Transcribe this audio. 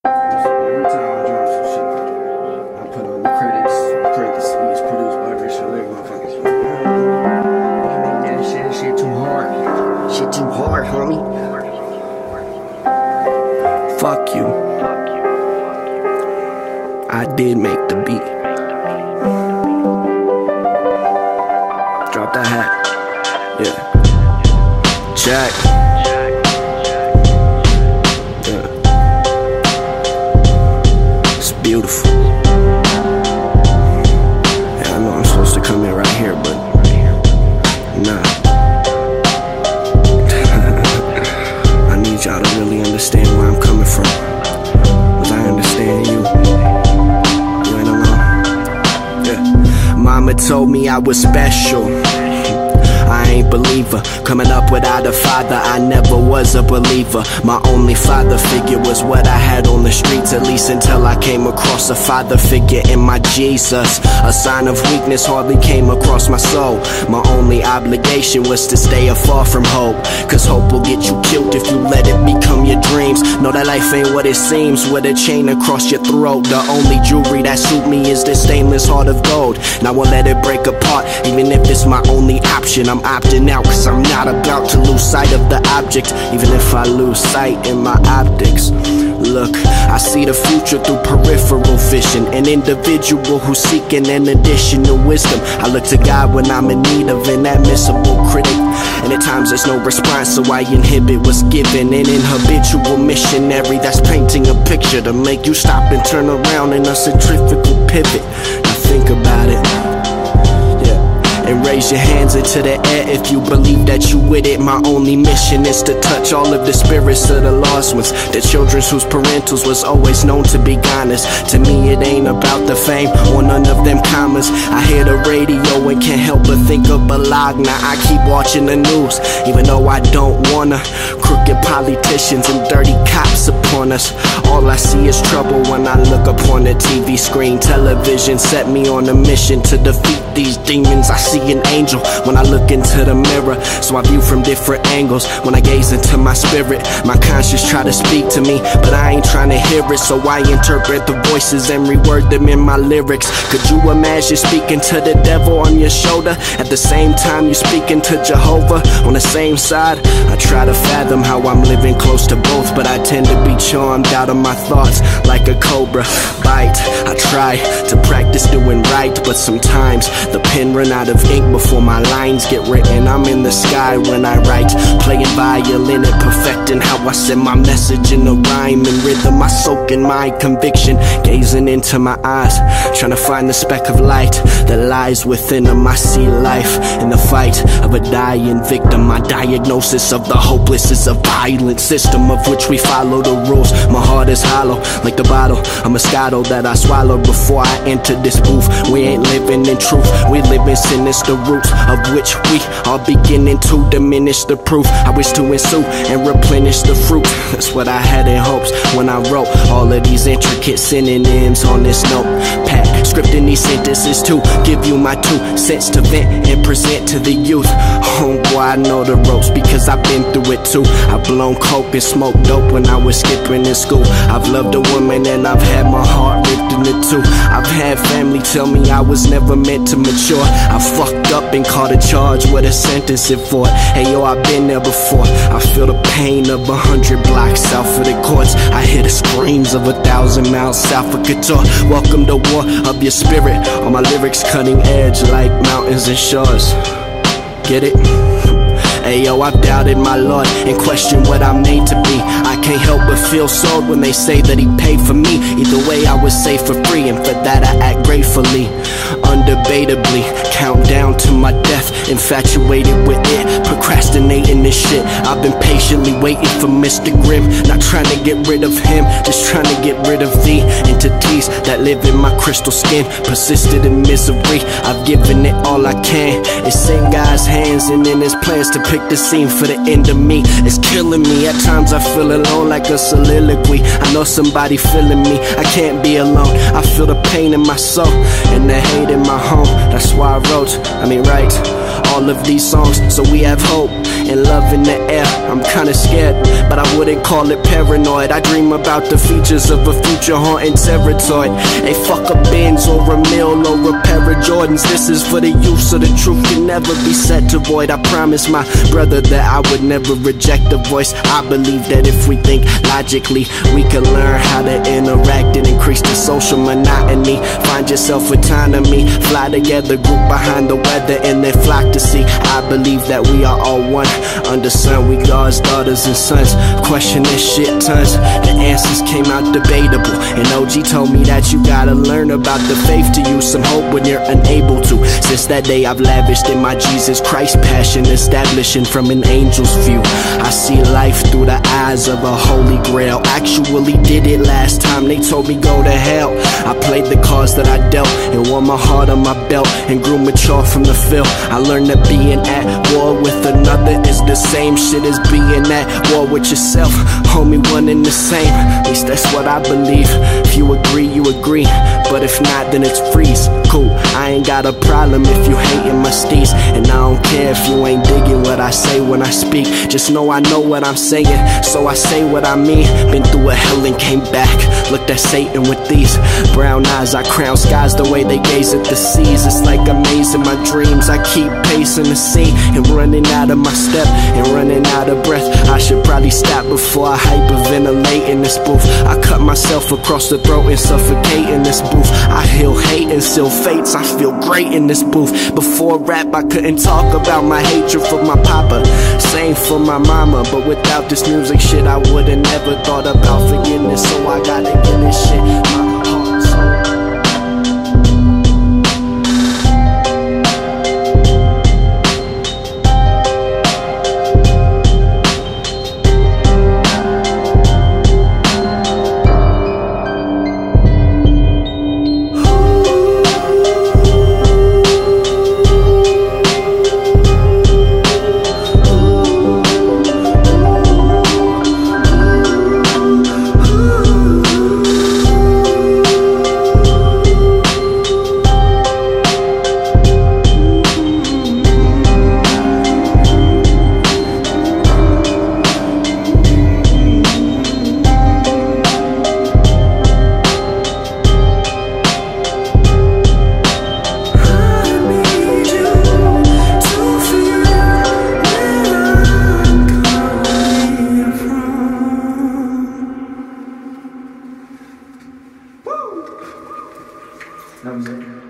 Every time I drop some shit, I put on the credits. It's produced by Richard Alire, motherfuckers. That shit too hard. Shit too hard, homie. Fuck you. I did make the beat. Drop that hat. Yeah. Jack. Yeah. It's beautiful. Yeah, I know I'm supposed to come in right here, but nah. I need y'all to really understand where I'm coming from. Cause I understand you. You ain't alone. Yeah. Mama told me I was special. I ain't believer. Coming up without a father, I never was a believer. My only father figure was what I had on the streets, at least until I came across a father figure in my Jesus. A sign of weakness hardly came across my soul. My only obligation was to stay afar from hope, cause hope will get you killed if you let it become your dreams. Know that life ain't what it seems, with a chain across your throat. The only jewelry that suit me is this stainless heart of gold, and I won't let it break apart, even if it's my only option. I'm opting out cause I'm not about to lose sight of the object, even if I lose sight in my optics. Look, I see the future through peripheral vision, an individual who's seeking an additional wisdom. I look to God when I'm in need of an admissible critic, and at times there's no response, so I inhibit what's given. An habitual missionary that's painting a picture to make you stop and turn around in a centrifugal pivot. Now think about it. And raise your hands into the air if you believe that you with it. My only mission is to touch all of the spirits of the lost ones, the children whose parentals was always known to be honest. To me it ain't about the fame or none of them commas. I hear the radio and can't help but think of Bologna. I keep watching the news even though I don't wanna. Crooked politicians and dirty cops upon us. All I see is trouble when I look upon the TV screen. Television set me on a mission to defeat these demons. I see an angel when I look into the mirror, so I view from different angles. When I gaze into my spirit, my conscience try to speak to me, but I ain't trying to hear it, so I interpret the voices and reword them in my lyrics. Could you imagine speaking to the devil on your shoulder at the same time you speaking to Jehovah on the same side? I try to fathom how I'm living close to both, but I tend to be charmed out of my thoughts like a cobra bite. I try to practice doing right, but sometimes the pen run out of ink before my lines get written. I'm in the sky when I write, playing violin and perfecting how I send my message in a rhyme and rhythm. I soak in my conviction, gazing into my eyes, trying to find the speck of light that lies within them. I see life in the fight of a dying victim. My diagnosis of the hopeless is a violent system of which we follow the rules. My heart is hollow like the bottle of Moscato that I swallowed before I entered this booth. We ain't living in truth, we live in sinister roots of which we are beginning to diminish the proof. I wish to ensue and replenish the fruit. That's what I had in hopes when I wrote all of these intricate synonyms on this notepad, scripting these sentences to give you my 2 cents to vent and present to the youth. Homeboy, I know the ropes because I've been through it too. I've blown coke and smoked dope when I was skipping in school. I've loved a woman and I've had my heart ripped into 2. I've had family tell me I was never meant to mature. I fucked up and caught a charge with a sentence for it. Hey yo, I've been there before. I feel the pain of 100 blocks south of the courts. I hear the screams of 1,000 miles south of Qatar. Welcome to war of your spirit. All my lyrics cutting edge like mountains and shores. Get it? Ayo, I've doubted my Lord and questioned what I'm made to be. I can't help but feel sold when they say that he paid for me. Either way, I was saved for free, and for that I act gratefully. Undebatably, count down to my death, infatuated with it, procrastinating this shit. I've been patiently waiting for Mr. Grimm, not trying to get rid of him, just trying to get rid of the entities that live in my crystal skin. Persisted in misery, I've given it all I can. It's in God's hands and in his plans to pick the scene for the end of me. It's killing me, at times I feel alone like a soliloquy. I know somebody feeling me, I can't be alone. I feel the pain in my soul and the hate in my home. That's why I wrote, write all of these songs, so we have hope and love in the air. I'm kinda scared, but I wouldn't call it paranoid. I dream about the features of a future haunting territory. A fuck a Benz or a mill or a pair of Jordans. This is for the youth, so the truth can never be set to void. I promise my brother that I would never reject a voice. I believe that if we think logically, we can learn how to interact and increase the social monotony. Find yourself autonomy, fly together, group behind the weather, and then flock to see. I believe that we are all one under sun. We God's daughters and sons. Question this shit tons. The answers came out debatable, and OG told me that you gotta learn about the faith to use some hope when you're unable to. Since that day I've lavished in my Jesus Christ passion, establishing from an angel's view. I see life through the eyes of a holy grail. Actually did it last time they told me go to hell. I played the cards that I dealt and wore my heart on my belt and grew mature from the field. I learned that being at war with another is the same shit as being at war with yourself. Homie, one and the same. At least that's what I believe. If you agree, you agree, but if not, then it's freeze. Cool, I ain't got a problem if you hating my steez, and I don't care if you ain't digging what I say when I speak. Just know I know what I'm saying, so I say what I mean. Been through a hell and came back. Looked at Satan with these brown eyes. I crown skies the way they gaze at the seas. It's like amazing my dreams. I keep pacing the scene and running out of my step and running out of breath. I should probably stop before I hyperventilate in this booth. I cut myself across the throat and suffocate in this booth. I heal hate and seal fates. I feel great in this booth. Before rap I couldn't talk about my hatred for my papa, same for my mama, but without this music shit I would've never thought about forgiveness. So I gotta get this shit my heart, soul. That was it.